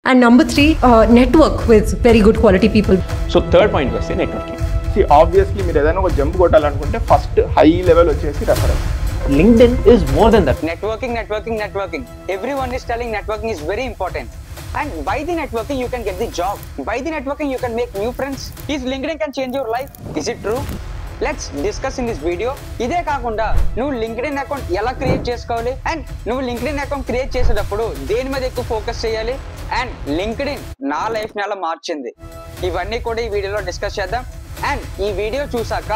And number 3, network with very good quality people. So third point was networking. See, obviously మీరు ఏదైనా ఒక jump కొట్టాలనుకుంటే first high level వచ్చేసి reference. LinkedIn is more than that. Networking. Everyone is telling networking is very important. And by the networking, you can get the job. By the networking, you can make new friends. Is LinkedIn can change your life? Is it true? Let's discuss in this video. ఇదే కాకుండా నువ్వు LinkedIn account ఎలా create చేసుకోవాలి and నువ్వు LinkedIn account create చేసేటప్పుడు దేని మీద ఎక్కువ ఫోకస్ చేయాలి అండ్ LinkedIn నా లైఫ్ ని ఎలా మార్చింది, ఇవన్నీ కూడా ఈ వీడియోలో డిస్కస్ చేద్దాం. అండ్ ఈ వీడియో చూసాక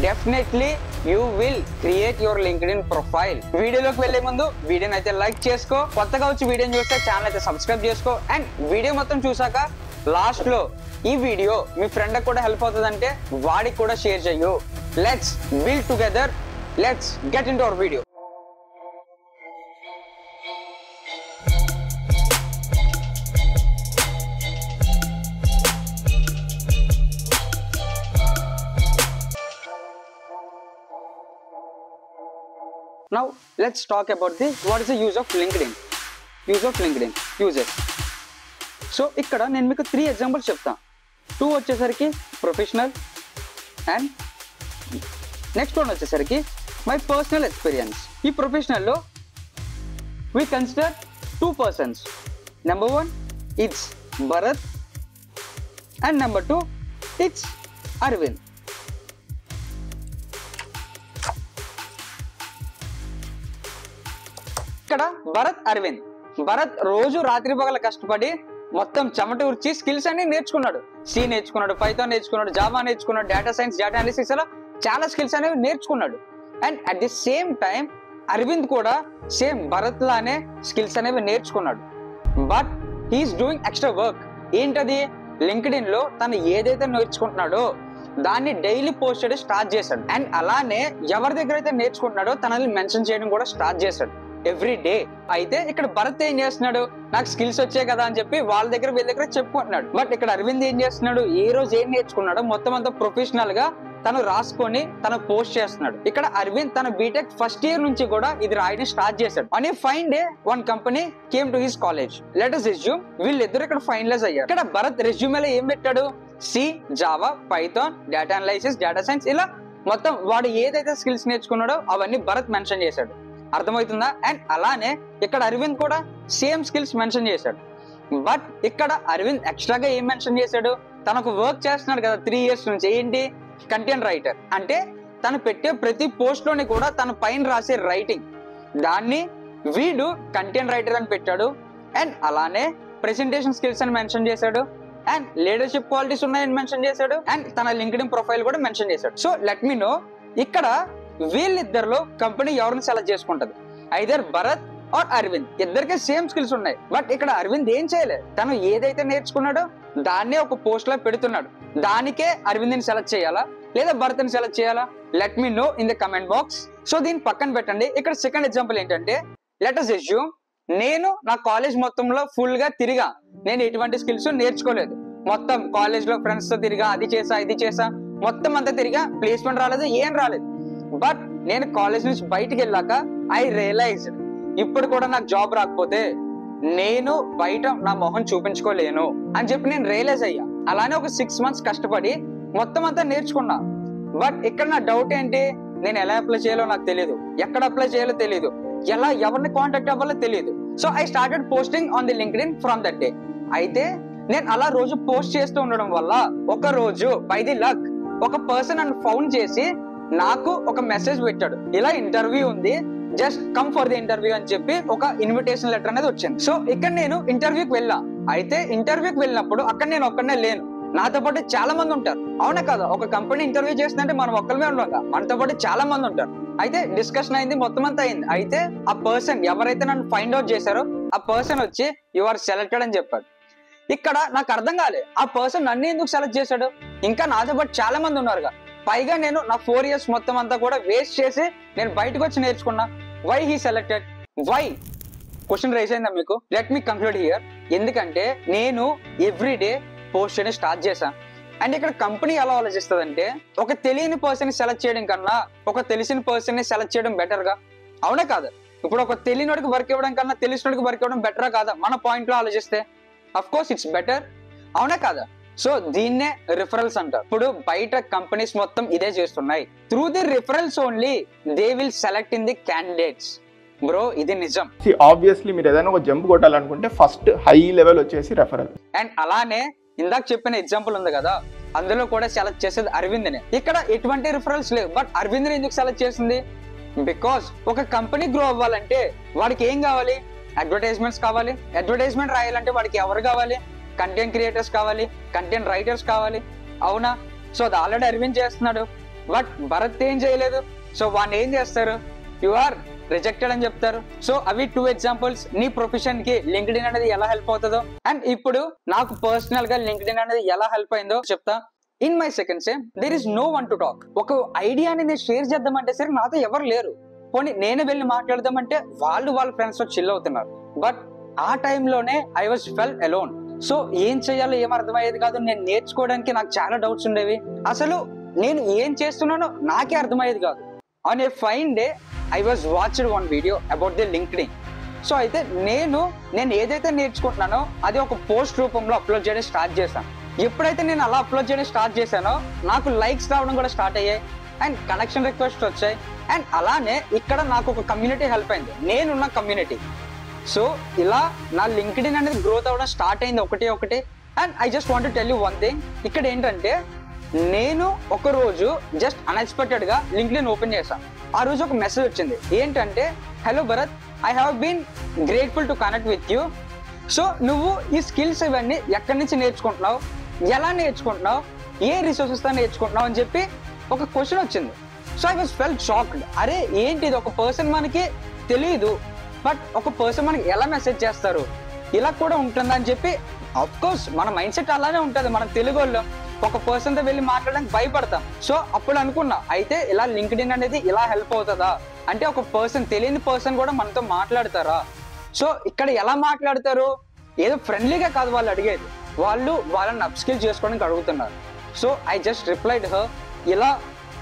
definitely you will create your LinkedIn profile. వీడియోలోకి వెళ్లే ముందు వీడియోని అయితే లైక్ చేసుకో, కొత్తగా వచ్చి వీడియోని చూస్తే ఛానల్ అయితే సబ్స్క్రైబ్ చేసుకో. అండ్ వీడియో మొత్తం చూసాక లాస్ట్ లో ఈ వీడియో మీ ఫ్రెండ్ కూడా హెల్ప్ అవుతుందంటే వాడికి కూడా షేర్ చెయ్యు. Let's build together, let's get into hour video. Now let's talk about what is the use of LinkedIn. Uses. So ఇక్కడ నేను మీకు 3 ఎగ్జాంపుల్స్ చెప్తాను. 2 వచ్చేసరికి ప్రొఫెషనల్ అండ్ నెక్స్ట్ వన్ వచ్చేసరికి మై పర్సనల్ ఎక్స్పీరియన్స్. ఈ ప్రొఫెషనల్లో we consider 2 persons. Number 1 it's Bharat and number 2 it's Aravind. ఇక్కడ భరత్ రోజు రాత్రి పగల కష్టపడి మొత్తం చెమట ఉర్చి స్కిల్స్ అన్ని నేర్చుకున్నాడు. సి నేర్చుకున్నాడు, పైథాన్ నేర్చుకున్నాడు, జావా నేర్చుకున్నాడు, డేటా సైన్స్, డేటా అనాలిసిస్, అలా చాలా స్కిల్స్ అనేవి నేర్చుకున్నాడు. And at the same time Aravind కూడా సేమ్ భరత్ లానే స్కిల్స్ అనేవి నేర్చుకున్నాడు. But he's doing extra work. ఏంటది? LinkedIn లో తను ఏదైతే నేర్చుకుంటున్నాడో దాన్ని డైలీ పోస్ట్ చేయడం స్టార్ట్ చేశాడు. అండ్ అలానే ఎవరి దగ్గర అయితే నేర్చుకుంటున్నాడో తనని మెన్షన్ చేయడం కూడా స్టార్ట్ చేశాడు ఎవ్రీ డే. అయితే ఇక్కడ భరత్ ఏం చేస్తున్నాడు, నాకు స్కిల్స్ వచ్చాయి కదా అని చెప్పి వీళ్ళ దగ్గర చెప్పుకుంటున్నాడు. బట్ ఇక్కడ అరవింద్ ఏం చేస్తున్నాడు, ఏ రోజు ఏం నేర్చుకున్నాడో మొత్తం అంతా ప్రొఫెషనల్ గా తను రాసుకొని తను పోస్ట్ చేస్తున్నాడు. ఇక్కడ అరవింద్ తన బీటెక్ ఫస్ట్ ఇయర్ నుంచి కూడా ఇది రాయడం స్టార్ట్ చేశాడు. అని fine day one company came to his college. Let us assume వీళ్ళిద్దరు ఇక్కడ ఫైనలైజ్ అయ్యారు. ఇక్కడ భరత్ రెజ్యూమేలో ఏం పెట్టాడు, C, Java, Python, data analysis, data science, ఇలా మొత్తం వాడు ఏదైతే స్కిల్స్ నేర్చుకున్నాడో అవన్నీ భరత్ మెన్షన్ చేశాడు. అర్థమవుతుందా? అండ్ అలానే ఇక్కడ అరవింద్ కూడా సేమ్ స్కిల్స్ మెన్షన్ చేశాడు. బట్ ఇక్కడ అరవింద్ ఎక్స్ట్రాగా ఏం మెన్షన్ చేశాడు, తనకు వర్క్ చేస్తున్నాడు కదా 3 years నుంచి, ఏంటి, కంటెంట్ రైటర్. అంటే తను పెట్టే ప్రతి పోస్ట్ లోని కూడా తన పైన రాసే రైటింగ్, దాన్ని వీడు కంటెంట్ రైటర్ అని పెట్టాడు. అండ్ అలానే ప్రెజెంటేషన్ స్కిల్స్ అని మెన్షన్ చేశాడు. అండ్ లీడర్షిప్ క్వాలిటీస్ ఉన్నాయని మెన్షన్ చేశాడు. అండ్ తన LinkedIn ప్రొఫైల్ కూడా మెన్షన్ చేశాడు. సో లెట్ మీ నో, ఇక్కడ వీళ్ళిద్దరిలో కంపెనీ ఎవరిని సెలెక్ట్ చేసుకుంటది, ఐదర్ భరత్ ఆర్ అరవింద్. ఇద్దరికే సేమ్ స్కిల్స్ ఉన్నాయి. బట్ ఇక్కడ అరవింద్ ఏం చేయలేదు, తను ఏదైతే నేర్చుకున్నాడో దాన్నే ఒక పోస్ట్ లో పెడుతున్నాడు. దానికే అరవింద్ ని సెలెక్ట్ చేయాలా లేదా భరత్ ని సెలెక్ట్ చేయాలా? Let me know in the comment box. So దీన్ని పక్కన పెట్టండి. ఇక్కడ సెకండ్ ఎగ్జాంపుల్ ఏంటంటే, లెట్ us assume నేను నా కాలేజ్ మొత్తంలో ఫుల్ గా తిరిగా, నేను ఎటువంటి స్కిల్స్ నేర్చుకోలేదు. మొత్తం కాలేజ్ లో ఫ్రెండ్స్ తో తిరిగా, అది చేసా ఇది చేసా, మొత్తం అంతా తిరిగా, ప్లేస్మెంట్ రాలేదు, ఏం రాలేదు. బట్ నేను కాలేజ్ నుంచి బయటికి వెళ్ళాక ఐ రియలైజ్డ్ ఇప్పుడు కూడా నాకు జాబ్ రాకపోతే నేను బయట నా మొహం చూపించుకోలేను అని చెప్పి నేను రియలైజ్ అయ్యా. అలానే ఒక 6 months కష్టపడి మొత్తం అంతా నేర్చుకున్నా. బట్ ఇక్కడ నా డౌట్ ఏంటి, నేను ఎలా అప్లై చేయాలో నాకు తెలియదు, ఎక్కడ అప్లై చేయాలో తెలియదు, ఎలా ఎవరిని కాంటాక్ట్ అవ్వాలో తెలియదు. So I started posting on the LinkedIn from that day. అయితే నేను అలా రోజు పోస్ట్ చేస్తూ ఉండడం వల్ల ఒక రోజు బై ది లక్ ఒక పర్సన్ నన్ను ఫౌండ్ చేసి నాకు ఒక మెసేజ్ పెట్టాడు, ఇలా ఇంటర్వ్యూ ఉంది, just come for the interview అని చెప్పి ఒక ఇన్విటేషన్ లెటర్ అనేది వచ్చింది. సో ఇక్కడ నేను ఇంటర్వ్యూకి వెళ్ళా. అయితే ఇంటర్వ్యూకి వెళ్ళినప్పుడు అక్కడ నేను ఒక్కనే లేను, నాతో పాటు చాలా మంది ఉంటారు. అవునా కదా? ఒక కంపెనీ ఇంటర్వ్యూ చేస్తుందంటే మనం ఒక్కరిమే ఉండగా మనతో పాటు చాలా మంది ఉంటారు. అయితే డిస్కషన్ అయింది, మొత్తం అంతా అయింది. అయితే ఆ పర్సన్ ఎవరైతే నన్ను ఫైండ్ అవుట్ చేశారో ఆ పర్సన్ వచ్చి యు ఆర్ సెలెక్టెడ్ అని చెప్పాడు. ఇక్కడ నాకు అర్థం కాలే, ఆ పర్సన్ నన్ను ఎందుకు సెలెక్ట్ చేశాడు, ఇంకా నాతో పాటు చాలా మంది ఉన్నారుగా. పైగా నేను నా 4 years మొత్తం అంతా కూడా వేస్ట్ చేసి నేను బయటకు వచ్చి నేర్చుకున్నా. Why he selected, why? Question raise అయిందా మీకు? Let me conclude here. ఎందుకంటే నేను ఎవ్రీ డే పోస్ట్ చేయడం స్టార్ట్ చేశాను. అండ్ ఇక్కడ కంపెనీ ఎలా ఆలోచిస్తుందంటే, ఒక తెలియని పర్సన్ ని సెలెక్ట్ చేయడం కన్నా ఒక తెలిసిన పర్సన్ ని సెలెక్ట్ చేయడం బెటర్ గా. అవునా కాదా? ఇప్పుడు ఒక తెలియనోడికి వర్క్ ఇవ్వడం కన్నా తెలిసినోడికి వర్క్ ఇవ్వడం బెటరా కాదా మన పాయింట్ లో ఆలోచిస్తే? అఫ్ కోర్స్ ఇట్స్ బెటర్, అవునా కాదా? సో దీన్నే రిఫరల్స్ అంటారు. ఇప్పుడు బయట కంపెనీస్ మొత్తం ఇదే చేస్తున్నాయి. Through the referrals only they will select in the candidates. Bro ఇది నిజం. ఆబ్వియస్లీ మీరు ఏదైనా ఒక జంప్ కొట్టాలనుకుంటే ఫస్ట్ హై లెవెల్ వచ్చేసి రెఫరల్. అండ్ అలానే ఇందాక చెప్పిన ఎగ్జాంపుల్ ఉంది కదా, అందులో కూడా సెలెక్ట్ చేసేది అరవింద్నే. ఇక్కడ ఎటువంటి రిఫరల్స్ లేవు, బట్ అరవింద్ ఎందుకు సెలెక్ట్ చేసింది? బికాస్ ఒక కంపెనీ గ్రో అవ్వాలంటే వాడికి ఏం కావాలి? అడ్వర్టైజ్మెంట్స్ కావాలి. అడ్వర్టైజ్మెంట్ రాయాలంటే వాడికి ఎవరు కావాలి? కంటెంట్ క్రియేటర్స్ కావాలి, కంటెంట్ రైటర్స్ కావాలి, అవునా? సో అది ఆల్రెడీ అరవింద్ చేస్తున్నాడు, బట్ భరత్ ఏం చేయలేదు. సో వాడిని ఏం చేస్తారు? యు ఆర్ రిజెక్టెడ్ అని చెప్తారు. సో అవి 2 ఎగ్జాంపుల్స్ నీ ప్రొఫెషన్ కి లింక్డ్ఇన్ అనేది ఎలా హెల్ప్ అవుతుందో. అండ్ ఇప్పుడు నాకు పర్సనల్ గా లింక్డ్ఇన్ అనేది ఎలా హెల్ప్ అయిందో చెప్తా. In my second same there is no one to talk. ఒక ఐడియాని నేను షేర్ చేద్దామంటే సరే నాతో ఎవరు లేరు. పోనీ నేనే వెళ్ళి మాట్లాడదామంటే వాళ్ళ ఫ్రెండ్స్ తో చిల్ అవుతున్నారు. బట్ ఆ టైంలోనే I was fell alone. So ఏం చేయాలో ఏం అర్థమయ్యేది కాదు. నేను నేర్చుకోవడానికి నాకు చాలా డౌట్స్ ఉండేవి. అసలు నేను ఏం చేస్తున్నానో నాకే అర్థమయ్యేది కాదు. On a fine day I was watched one video about the LinkedIn. So అయితే నేను ఏదైతే నేర్చుకుంటున్నానో అది ఒక పోస్ట్ రూపంలో అప్లోడ్ చేయడం స్టార్ట్ చేశాను. ఎప్పుడైతే నేను అలా అప్లోడ్ చేయడం స్టార్ట్ చేశానో నాకు లైక్స్ రావడం కూడా స్టార్ట్ అయ్యాయి అండ్ కనెక్షన్ రిక్వెస్ట్ వచ్చాయి. అండ్ అలానే ఇక్కడ నాకు ఒక కమ్యూనిటీ హెల్ప్ అయింది, నేనున్న కమ్యూనిటీ. సో ఇలా నా లింక్డ్ఇన్ అనేది గ్రోత్ అవ్వడం స్టార్ట్ అయింది ఒకటి. And I just want to tell you one thing. ఇక్కడ ఏంటంటే నేను ఒక రోజు జస్ట్ అన్ఎక్స్పెక్టెడ్ గా లింక్డ్ఇన్ ఓపెన్ చేశాను. ఆ రోజు ఒక మెసేజ్ వచ్చింది, ఏంటంటే hello Bharat, I have been grateful to connect with you. So నువ్వు ఈ స్కిల్స్ ఇవన్నీ ఎక్కడి నుంచి నేర్చుకుంటున్నావు, ఎలా నేర్చుకుంటున్నావు, ఏ రిసోర్సెస్ తో నేర్చుకుంటున్నావు అని చెప్పి ఒక క్వశ్చన్ వచ్చింది. So I was felt shocked. అరే ఏంటిది, ఒక పర్సన్ మనకి తెలియదు, బట్ ఒక పర్సన్ మనకి ఎలా మెసేజ్ చేస్తారు, ఇలా కూడా ఉంటుందా అని చెప్పి. అఫ్ కోర్స్ మన మైండ్ సెట్ అలానే ఉంటుంది. మనం తెలుగు వాళ్ళు ఒక పర్సన్ తో వెళ్ళి మాట్లాడడానికి భయపడతాం. సో అప్పుడు అనుకున్నా, అయితే ఇలా లింక్డ్ఇన్ అనేది ఇలా హెల్ప్ అవుతుందా అంటే ఒక పర్సన్, తెలియని పర్సన్ కూడా మనతో మాట్లాడతారా? సో ఇక్కడ ఎలా మాట్లాడతారు? ఏదో ఫ్రెండ్లీగా కాదు వాళ్ళు అడిగేది, వాళ్ళని అప్స్కిల్ చేసుకోవడానికి అడుగుతున్నారు. So I just replied her, ఇలా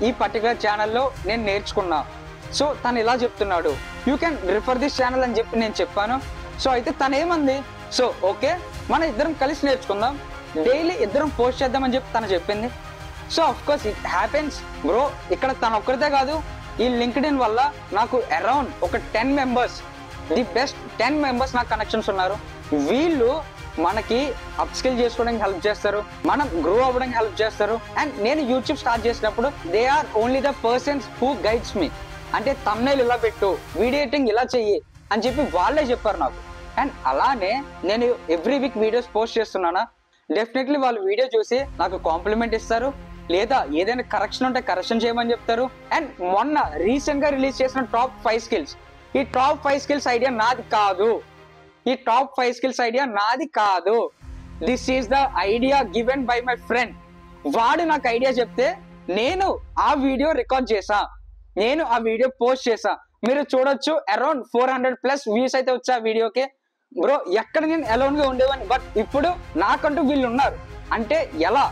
ఈ పర్టికులర్ ఛానల్లో నేను నేర్చుకున్నా. సో తను ఇలా చెప్తున్నాడు, you can refer this channel అని చెప్పి నేను చెప్పాను. సో అయితే తను ఏమంది, సో ఓకే మనం ఇద్దరం కలిసి నేర్చుకుందాం, డైలీ ఇద్దరం పోస్ట్ చేద్దామని చెప్పి తను చెప్పింది. So of course it happens bro. ఇక్కడ తను ఒక్కరితే కాదు, ఈ లింక్డ్ఇన్ వల్ల నాకు అరౌండ్ ఒక 10 మెంబర్స్, ది బెస్ట్ 10 మెంబర్స్ నాకు కనెక్షన్స్ ఉన్నారు. వీళ్ళు మనకి అప్స్కిల్ చేసుకోవడానికి హెల్ప్ చేస్తారు, మనం గ్రో అవ్వడానికి హెల్ప్ చేస్తారు. అండ్ నేను యూట్యూబ్ స్టార్ట్ చేసినప్పుడు they are only the persons who guides me. అంటే thumbnail ఇలా పెట్టు, వీడియో ఎడిటింగ్ ఇలా చెయ్యి అని చెప్పి వాళ్ళే చెప్పారు నాకు. అండ్ అలానే నేను ఎవ్రీ వీక్ వీడియోస్ పోస్ట్ చేస్తున్నానా, డెఫినెట్లీ వాళ్ళు వీడియో చూసి నాకు కాంప్లిమెంట్ ఇస్తారు, లేదా ఏదైనా కరెక్షన్ ఉంటే కరెక్షన్ చేయమని చెప్తారు. అండ్ మొన్న రీసెంట్ గా రిలీజ్ చేసిన టాప్ 5 స్కిల్స్, ఈ టాప్ 5 స్కిల్స్ ఐడియా నాది కాదు. ఈ టాప్ 5 స్కిల్స్ ఐడియా నాది కాదు. This is the idea given by my friend. వాడు నాకు ఐడియా చెప్తే నేను ఆ వీడియో రికార్డ్ చేసా, నేను ఆ వీడియో పోస్ట్ చేసా. మీరు చూడొచ్చు అరౌండ్ 400+ వ్యూస్ అయితే వచ్చా వీడియోకి. బ్రో ఎక్కడ నేను అలోన్ గా ఉండేవాడిని, బట్ ఇప్పుడు నాకంటూ వీళ్ళు ఉన్నారు. అంటే ఎలా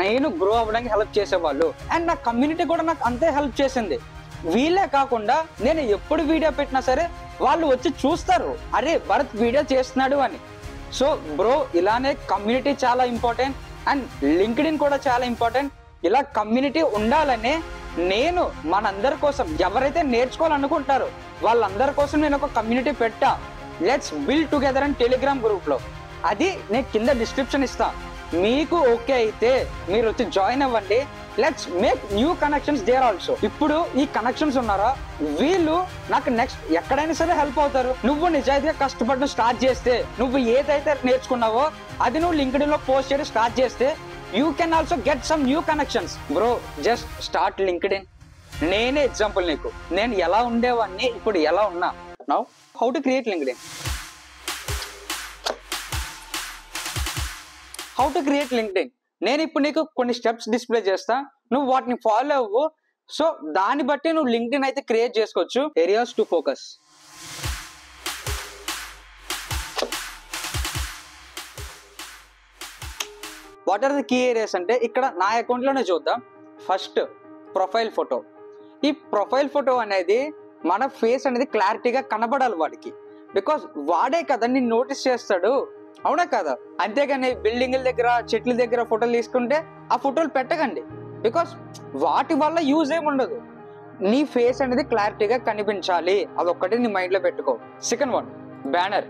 నేను గ్రో అవ్వడానికి హెల్ప్ చేసేవాళ్ళు. అండ్ నా కమ్యూనిటీ కూడా నాకు అంతే హెల్ప్ చేసింది. వీళ్ళే కాకుండా నేను ఎప్పుడు వీడియో పెట్టినా సరే వాళ్ళు వచ్చి చూస్తారు, అరే భరత్ వీడియో చేస్తున్నాడు అని. సో బ్రో ఇలానే కమ్యూనిటీ చాలా ఇంపార్టెంట్ అండ్ లింక్డ్ఇన్ కూడా చాలా ఇంపార్టెంట్. ఇలా కమ్యూనిటీ ఉండాలనే నేను మనందరి కోసం, ఎవరైతే నేర్చుకోవాలనుకుంటారో వాళ్ళందరి కోసం నేను ఒక కమ్యూనిటీ పెట్టా. లెట్స్ బిల్డ్ టుగెదర్ అని టెలిగ్రామ్ గ్రూప్ లో, అది నేను కింద డిస్క్రిప్షన్ ఇస్తా. మీకు ఓకే అయితే మీరు వచ్చి జాయిన్ అవ్వండి. Let's make new connections there also. ఇప్పుడు ఈ కనెక్షన్స్ ఉన్నారా, వీళ్ళు నాకు నెక్స్ట్ ఎక్కడైనా సరే హెల్ప్ అవుతారు. నువ్వు నిజాయితీగా కష్టపడడం స్టార్ట్ చేస్తే, నువ్వు ఏదైతే నేర్చుకున్నావో అది నువ్వు లింక్డ్ఇన్ లో పోస్ట్ చేయడం స్టార్ట్ చేస్తే, you can also get some new connections. Bro just start LinkedIn. నేనే ఎగ్జాంపుల్ నీకు, నేను ఎలా ఉండేవాడిని ఇప్పుడు ఎలా ఉన్నా. Now how to create LinkedIn. How to create LinkedIn నేను ఇప్పుడు నీకు కొన్ని స్టెప్స్ డిస్ప్లే చేస్తా, నువ్వు వాటిని ఫాలో అవ్వు. సో దాన్ని బట్టి నువ్వు లింక్డ్ఇన్ అయితే క్రియేట్ చేసుకోవచ్చు. Areas to focus. What are the key areas అంటే ఇక్కడ నా అకౌంట్ లోనే చూద్దాం. First profile photo. ఈ ప్రొఫైల్ ఫోటో అనేది మన ఫేస్ అనేది క్లారిటీగా కనబడాలి వాడికి, బికాస్ వాడే కదా నిన్ను నోటీస్ చేస్తాడు. అవునా కదా? అంతేగాని బిల్డింగ్ల దగ్గర చెట్ల దగ్గర ఫోటోలు తీసుకుంటే ఆ ఫోటోలు పెట్టకండి. బికాస్ వాటి వల్ల యూజ్ ఏముండదు. నీ ఫేస్ అనేది క్లారిటీగా కనిపించాలి, అదొక్కటి నీ మైండ్ లో పెట్టుకో. Second one, banner.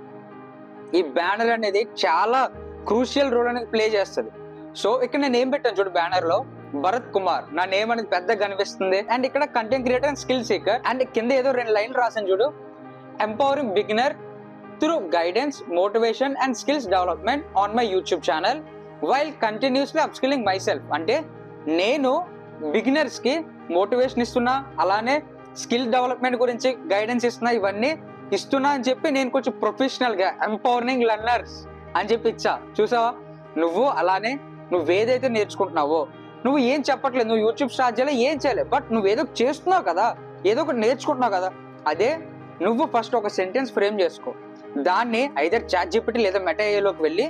ఈ బ్యానర్ అనేది చాలా క్రూషియల్ రోల్ అనేది ప్లే చేస్తుంది. సో ఇక్కడ నేను ఏం పెట్టాను చూడు, బ్యానర్ లో భరత్ కుమార్ నా నేమ్ అనేది పెద్దగా కనిపిస్తుంది. అండ్ ఇక్కడ content creator and skill seeker. And కింద ఏదో 2 లైన్లు రాసాను చూడు, empowering beginner through guidance, motivation and skills development on my YouTube channel while continuously upskilling my self. అంటే నేను బిగినర్స్ కి మోటివేషన్ ఇస్తున్నా, అలానే స్కిల్ డెవలప్మెంట్ గురించి గైడెన్స్ ఇస్తున్నా, ఇవన్నీ ఇస్తున్నా అని చెప్పి నేను కొంచెం ప్రొఫెషనల్ గా ఎంపవరింగ్ లర్నర్స్ అని చెప్పి ఇచ్చా. చూసావా? నువ్వు అలానే నువ్వేదైతే నేర్చుకుంటున్నావో, నువ్వు ఏం చెప్పట్లేదు, నువ్వు యూట్యూబ్ స్టార్ట్ చేయలే, ఏం చేయలేదు, బట్ నువ్వేదో చేస్తున్నావు కదా, ఏదో ఒకటి నేర్చుకుంటున్నావు కదా. అదే నువ్వు ఫస్ట్ ఒక సెంటెన్స్ ఫ్రేమ్ చేసుకో, దాన్ని ఐదర్ ChatGPT లేదా మెటా ఏఐలోకి వెళ్ళి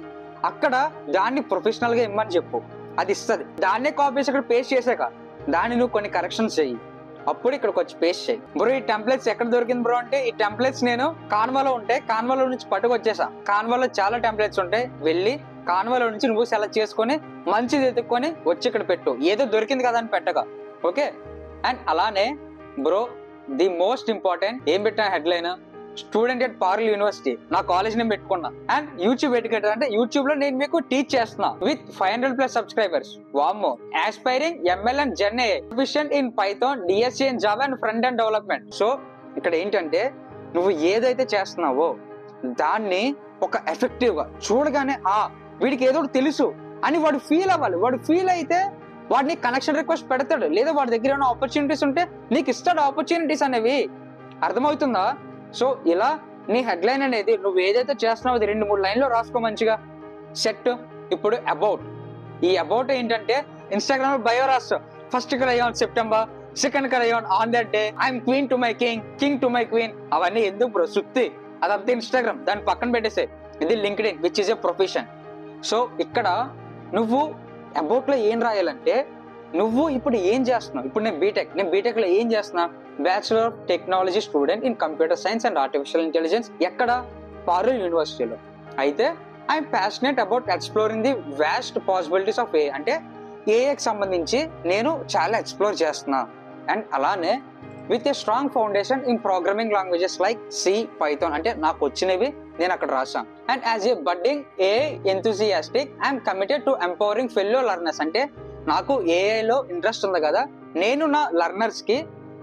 అక్కడ దాన్ని ప్రొఫెషనల్ గా ఇమ్మని చెప్పు, అది ఇస్తుంది. దాన్నే కాపీ చేసి ఇక్కడ పేస్ట్ చేసాక దాన్ని నువ్వు కొన్ని కరెక్షన్స్ చెయ్యి, అప్పుడు ఇక్కడికి వచ్చి పేస్ట్ చేయి. బ్రో ఈ టెంప్లెట్స్ ఎక్కడ దొరికింది బ్రో అంటే, ఈ టెంప్లెట్స్ నేను కాన్వాలో ఉంటే కాన్వాలో నుంచి పట్టుకొచ్చేసా. కాన్వాలో చాలా టెంప్లెట్స్ ఉంటాయి, వెళ్ళి కాన్వాలో నుంచి నువ్వు సెలెక్ట్ చేసుకొని మంచిది ఎత్తుక్కొని వచ్చి ఇక్కడ పెట్టు, ఏదో దొరికింది కదా అని పెట్టగా. ఓకే. అండ్ అలానే బ్రో ది మోస్ట్ ఇంపార్టెంట్ ఏం పెట్టా headline, student at Parul university, నా కాలేజ్ నేమ్ పెట్టుకున్నా. అండ్ యూట్యూబ్ ఎడ్యుకేటర్ అంటే యూట్యూబ్ లో నేను మీకు టీచ్ చేస్తున్నా విత్ 500+ సబ్స్క్రైబర్స్. వామ్మో. Aspiring ML and Gen AI, proficient in Python, DSC and Java and front end development. So ఇక్కడ ఏంటంటే నువ్వు ఏదైతే చేస్తున్నావో దాన్ని ఒక ఎఫెక్టివ్ గా చూడగానే వీడికి ఏదో తెలుసు అని వాడు ఫీల్ అవ్వాలి. వాడు ఫీల్ అయితే వాడిని కనెక్షన్ రిక్వెస్ట్ పెడతాడు, లేదా వాడి దగ్గర ఏమైనా ఆపర్చునిటీస్ ఉంటే నీకు ఇస్తాడు ఆపర్చునిటీస్ అనేవి. అర్థమవుతుందా? సో ఇలా నీ హెడ్లైన్ అనేది నువ్వు ఏదైతే చేస్తున్నావు అది 2-3 లైన్లో రాసుకో మంచిగా. సెట్. ఇప్పుడు అబౌట్. ఈ అబౌట్ ఏంటంటే ఇన్స్టాగ్రామ్ లో బయో రాస్తావు, ఫస్ట్ కలర్ అయ్యాన్ సెప్టెంబర్, సెకండ్ కలర్ అయ్యాన్ on that day, I'm queen to my king, king to my queen. అవన్నీ ఎందుకు బ్రో, సుత్తి. అదంతా ఇన్స్టాగ్రామ్, దాన్ని పక్కన పెట్టేసే. ఇది LinkedIn which is a profession. So ఇక్కడ నువ్వు అబౌట్ లో ఏం రాయాలంటే, నువ్వు ఇప్పుడు ఏం చేస్తున్నావు. ఇప్పుడు నేను బీటెక్ లో ఏం చేస్తున్నా, bachelor of technology student in computer science and artificial intelligence. ఎక్కడ? పారుల్ యూనివర్సిటీలో. అయితే I'm passionate about exploring the vast possibilities of AI. అంటే ఏఐకి సంబంధించి నేను చాలా ఎక్స్ప్లోర్ చేస్తున్నా. అండ్ అలానే with a strong foundation in programming languages like C, Python. అంటే నాకు వచ్చినవి నేను అక్కడ రాశాను. And as a budding AI enthusiastic I'm committed to empowering fellow learners. అంటే నాకు ఏఐలో ఇంట్రెస్ట్ ఉంది కదా, నేను నా లర్నర్స్ కి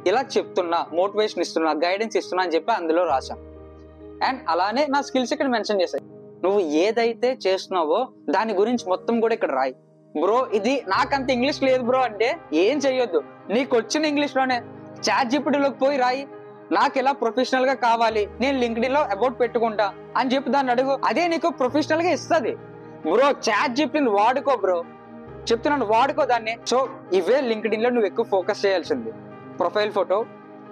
ఇలా చెప్తున్నా, మోటివేషన్ ఇస్తున్నా, గైడెన్స్ ఇస్తున్నా అని చెప్పి అందులో రాశాను. అండ్ అలానే నా స్కిల్స్ ఇక్కడ మెన్షన్ చేశాను. నువ్వు ఏదైతే చేస్తున్నావో దాని గురించి మొత్తం కూడా ఇక్కడ రాయి. బ్రో ఇది నాకంత ఇంగ్లీష్ లేదు బ్రో అంటే ఏం చెయ్యొద్దు, నీకు వచ్చిన ఇంగ్లీష్ లోనే ChatGPTలోకి పోయి రాయి, నాకు ఎలా ప్రొఫెషనల్ గా కావాలి, నేను లింక్డ్ఇన్ లో అబౌట్ పెట్టుకుంటా అని చెప్పి దాన్ని అడుగు, అదే నీకు ప్రొఫెషనల్ గా ఇస్తుంది. బ్రో ChatGPTని వాడుకో బ్రో, చెప్తున్నాను వాడుకో దాన్ని. సో ఇవే లింక్డ్ఇన్ లో నువ్వు ఎక్కువ ఫోకస్ చేయాల్సింది. Profile photo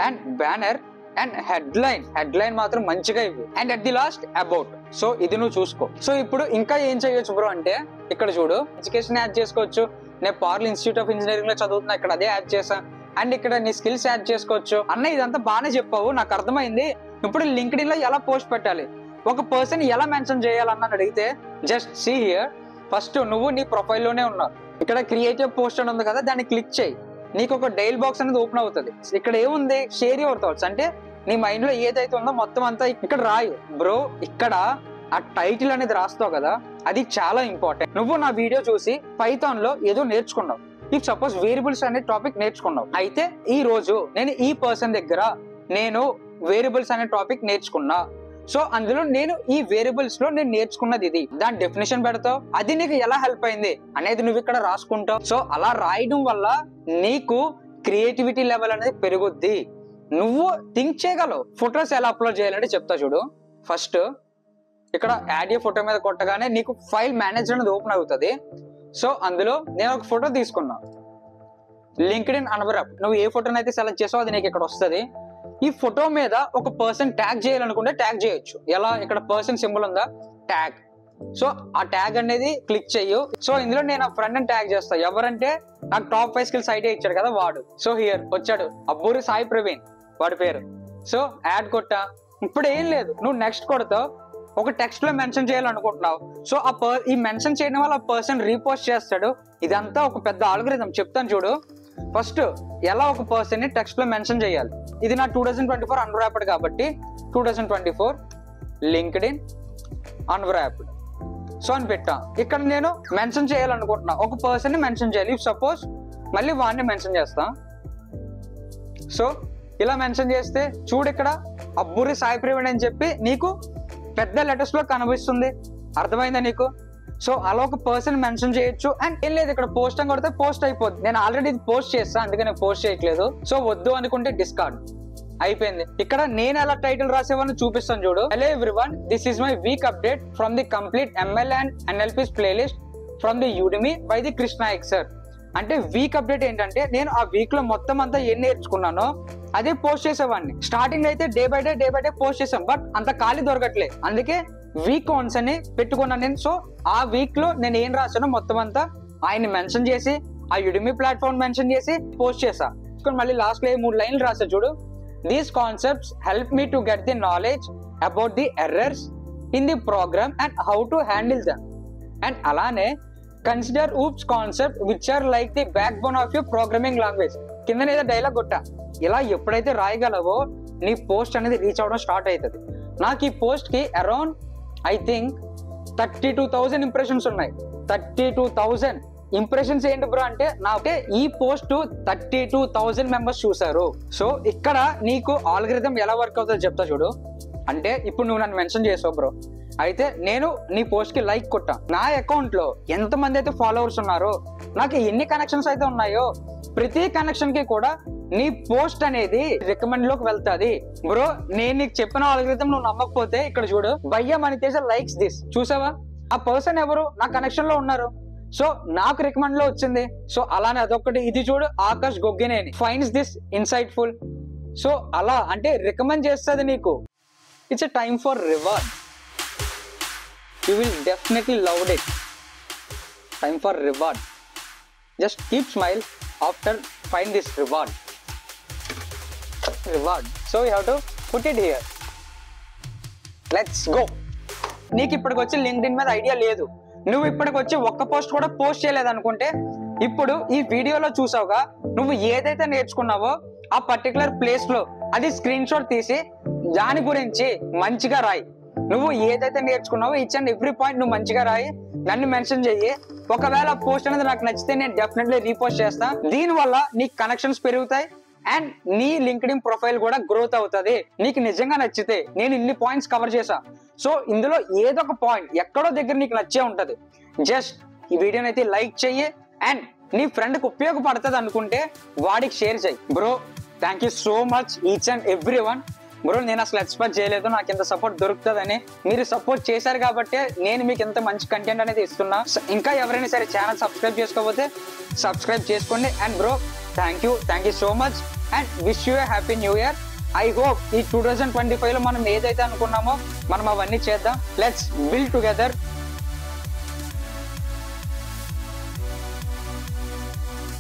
and banner and headline మాత్రం మంచిగా ఇవి. And at the last about. So ఇది నువ్వు చూసుకో. సో ఇప్పుడు ఇంకా ఏం చేయొచ్చు బ్రో అంటే, ఇక్కడ చూడు ఎడ్యుకేషన్ యాడ్ చేసుకోవచ్చు. నేను పారుల్ ఇన్స్టిట్యూట్ ఆఫ్ ఇంజనీరింగ్ లో చదువుతున్నా, ఇక్కడ అదే యాడ్ చేసా. అండ్ ఇక్కడ నీ స్కిల్స్ యాడ్ చేసుకోవచ్చు. అన్న ఇదంతా బాగానే చెప్పావు, నాకు అర్థమైంది. ఇప్పుడు లింక్డ్ఇన్ లో ఎలా పోస్ట్ పెట్టాలి, ఒక పర్సన్ ఎలా మెన్షన్ చేయాలన్న అడిగితే జస్ట్ సీ హియర్. ఫస్ట్ నువ్వు నీ ప్రొఫైల్ లోనే ఉన్నావు, ఇక్కడ క్రియేటివ్ పోస్ట్ అని ఉంది కదా, దాన్ని క్లిక్ చేయి. నీకు ఒక డైల్ బాక్స్ అనేది ఓపెన్ అవుతుంది. ఇక్కడ ఏముంది, షేర్ యువర్ థాట్స్. అంటే నీ మైండ్ లో ఏదైతే ఉందో మొత్తం అంతా ఇక్కడ రాయు బ్రో. ఇక్కడ ఆ టైటిల్ అనేది రాస్తావు కదా, అది చాలా ఇంపార్టెంట్. నువ్వు నా వీడియో చూసి పైథాన్ లో ఏదో నేర్చుకున్నావు, ఇఫ్ సపోజ్ వేరియబుల్స్ అనే టాపిక్ నేర్చుకున్నావు, అయితే ఈ రోజు నేను ఈ పర్సన్ దగ్గర నేను వేరియబుల్స్ అనే టాపిక్ నేర్చుకున్నా. సో అందులో నేను ఈ వేరియబుల్స్ లో నేను నేర్చుకున్నది ఇది, దాని డెఫినేషన్ పెడతావు, అది నీకు ఎలా హెల్ప్ అయింది అనేది నువ్వు ఇక్కడ రాసుకుంటావు. సో అలా రాయడం వల్ల నీకు క్రియేటివిటీ లెవెల్ అనేది పెరుగుద్ది, నువ్వు థింక్ చేయగలవు. ఫొటోస్ ఎలా అప్లోడ్ చేయాలంటే చెప్తా చూడు. ఫస్ట్ ఇక్కడ యాడ్ ఏ ఫోటో మీద కొట్టగానే నీకు ఫైల్ మేనేజర్ అనేది ఓపెన్ అవుతుంది. సో అందులో నేను ఒక ఫోటో తీసుకున్నా, లింక్డ్ఇన్ అన్వరప్. నువ్వు ఏ ఫోటోని అయితే సెలెక్ట్ చేసావు అది నీకు ఇక్కడ వస్తుంది. ఈ ఫోటో మీద ఒక పర్సన్ ట్యాగ్ చేయాలనుకుంటే ట్యాగ్ చేయొచ్చు. ఎలా, ఇక్కడ పర్సన్ సింబల్ ఉందా, ట్యాగ్. సో ఆ ట్యాగ్ అనేది క్లిక్ చెయ్యు. సో ఇందులో నేను ఆ ఫ్రెండ్ ట్యాగ్ చేస్తా. ఎవరంటే నాకు టాప్ 5 స్కిల్స్ ఐడియా ఇచ్చాడు కదా వాడు. సో హియర్ వచ్చాడు, అబ్బూరి సాయి ప్రవీణ్ వాడి పేరు. సో యాడ్ కొట్టా. ఇప్పుడు ఏం లేదు, నువ్వు నెక్స్ట్ కొడతావు, ఒక టెక్స్ట్ లో మెన్షన్ చేయాలనుకుంటున్నావు. సో ఈ మెన్షన్ చేయడం వల్ల ఆ పర్సన్ రీపోస్ట్ చేస్తాడు. ఇదంతా ఒక పెద్ద ఆల్గోరిథం చెప్తాను చూడు. ఫస్ట్ ఎలా ఒక పర్సన్ ని టెక్స్ట్ లో మెన్షన్ చేయాలి. ఇది నా 2024 అన్వ్రాప్డ్ కాబట్టి 2024 లింక్డ్ఇన్ అన్వ్రాప్డ్ సో అని పెట్టా. ఇక్కడ నేను మెన్షన్ చేయాలనుకుంటున్నా, ఒక పర్సన్ ని మెన్షన్ చేయాలి. సపోజ్ మళ్ళీ వాడిని మెన్షన్ చేస్తా. సో ఇలా మెన్షన్ చేస్తే చూడు, ఇక్కడ అబ్బూరి సాయి ప్రవీణ్ అని చెప్పి నీకు పెద్ద లెటర్స్ లో కనిపిస్తుంది. అర్థమైందా నీకు? సో అలా ఒక పర్సన్ మెన్షన్ చేయొచ్చు. అండ్ ఏం లేదు, ఇక్కడ పోస్ట్ అని కొడితే పోస్ట్ అయిపోద్ది. నేను ఆల్రెడీ ఇది పోస్ట్ చేస్తా, అందుకని పోస్ట్ చేయట్లేదు. సో వద్దు అనుకుంటే డిస్కార్డ్ అయిపోయింది. ఇక్కడ నేను ఎలా టైటిల్ రాసేవాడిని చూపిస్తాను చూడు. Hello everyone, this is my week update from the complete ML and NLP's playlist from the Udemy by the Krishna ఎక్సర్. అంటే వీక్ అప్డేట్ ఏంటంటే నేను ఆ వీక్ లో మొత్తం అంతా ఏం నేర్చుకున్నానో అదే పోస్ట్ చేసేవాడిని. స్టార్టింగ్ అయితే డే బై డే పోస్ట్ చేసాం, బట్ అంత ఖాళీ దొరకట్లే. అందుకే వీక్ ఆన్స్ అని పెట్టుకున్నాను నేను. సో ఆ వీక్ లో నేను ఏం రాసానో మొత్తం అంతా ఆయన్ని మెన్షన్ చేసి ఆ Udemy ప్లాట్ఫామ్ మెన్షన్ చేసి పోస్ట్ చేసా. మళ్ళీ లాస్ట్ లో 3 లైన్లు రాసా చూడు. These concepts help me to get the knowledge about the errors in the program and how to handle them. And అలానే consider oops concept which are like the backbone of your programming language. కింద ఏదో dialogue కొట్టా. ఇలా ఎప్పుడైతే రాయగలవో నీ post అనేది reach అవడం start అవుతుంది. నాకు ఈ పోస్ట్ కి అరౌండ్ ఐ థింక్ 32,000 ఇంప్రెషన్స్ ఉన్నాయి. 32,000 ఇంప్రెషన్స్ ఏంటి బ్రో అంటే నాకే ఈ పోస్ట్ 32,000 మెంబర్స్ చూసారు. సో ఇక్కడ నీకు ఆల్గరిథం ఎలా వర్క్ అవుతుందో చెప్తా చూడు. అంటే ఇప్పుడు నువ్వు నన్ను మెన్షన్ చేసావు బ్రో, అయితే నేను నీ పోస్ట్ కి లైక్ కొట్టా. నా అకౌంట్ లో ఎంత మంది అయితే ఫాలోవర్స్ ఉన్నారో, నాకు ఎన్ని కనెక్షన్స్ అయితే ఉన్నాయో, ప్రతి కనెక్షన్ కి కూడా నీ పోస్ట్ అనేది రికమెండ్ లోకి వెళ్తాది. బ్రో నేను నీకు చెప్పిన ఆల్గరిథం నువ్వు నమ్మకపోతే ఇక్కడ చూడు. భయ్య మనీతేజ లైక్స్ దిస్, చూసావా? ఆ పర్సన్ ఎవరు? నా కనెక్షన్ లో ఉన్నారు. సో నాకు రికమెండ్ లో వచ్చింది. సో అలానే అదొకటి. ఇది చూడు, Akash Gogineni finds this insightful. So అలా అంటే రికమెండ్ చేస్తుంది నీకు. It's a time for reward. You will definitely love it. Time for reward. Just keep smile after find this reward. So you have to put it here. Let's go. నీకు ఇప్పటికి వచ్చి LinkedIn మీద idea లేదు, నువ్వు ఇప్పటికి వచ్చి ఒక్క post కూడా పోస్ట్ చేయలేదు అనుకుంటే, ఇప్పుడు ఈ వీడియోలో చూసావుగా, నువ్వు ఏదైతే నేర్చుకున్నావో ఆ పర్టికులర్ ప్లేస్ లో అది స్క్రీన్ షాట్ తీసి దాని గురించి మంచిగా రాయి. నువ్వు ఏదైతే నేర్చుకున్నావో ఈచ్ అండ్ ఎవ్రీ పాయింట్ నువ్వు మంచిగా రాయి, నన్ను మెన్షన్ చెయ్యి. ఒకవేళ పోస్ట్ అనేది నాకు నచ్చితే నేను డెఫినెట్లీ రీపోస్ట్ చేస్తా. దీని వల్ల నీకు కనెక్షన్స్ పెరుగుతాయి అండ్ నీ లింక్డ్ఇన్ ప్రొఫైల్ కూడా గ్రోత్ అవుతుంది. నీకు నిజంగా నచ్చితే నేను ఇన్ని పాయింట్స్ కవర్ చేసా. సో ఇందులో ఏదో ఒక పాయింట్ ఎక్కడో దగ్గర నీకు నచ్చే ఉంటది. జస్ట్ ఈ వీడియోని అయితే లైక్ చెయ్యి అండ్ నీ ఫ్రెండ్కి ఉపయోగపడుతుంది అనుకుంటే వాడికి షేర్ చెయ్యి. Bro thank you so much each and every one. Bro నేను అసలు ఎక్స్పెక్ట్ చేయలేదు నాకు ఇంత సపోర్ట్ దొరుకుతుందని. మీరు సపోర్ట్ చేశారు కాబట్టి నేను మీకు ఇంత మంచి కంటెంట్ అనేది ఇస్తున్నా. ఇంకా ఎవరైనా సరే ఛానల్ సబ్స్క్రైబ్ చేసుకోకపోతే సబ్స్క్రైబ్ చేసుకోండి. And bro thank you so much and wish you A happy new year. I hope ఈ 2025 లో మనం ఏదైతే అనుకున్నామో మనం అవన్నీ చేద్దాం. Let's build together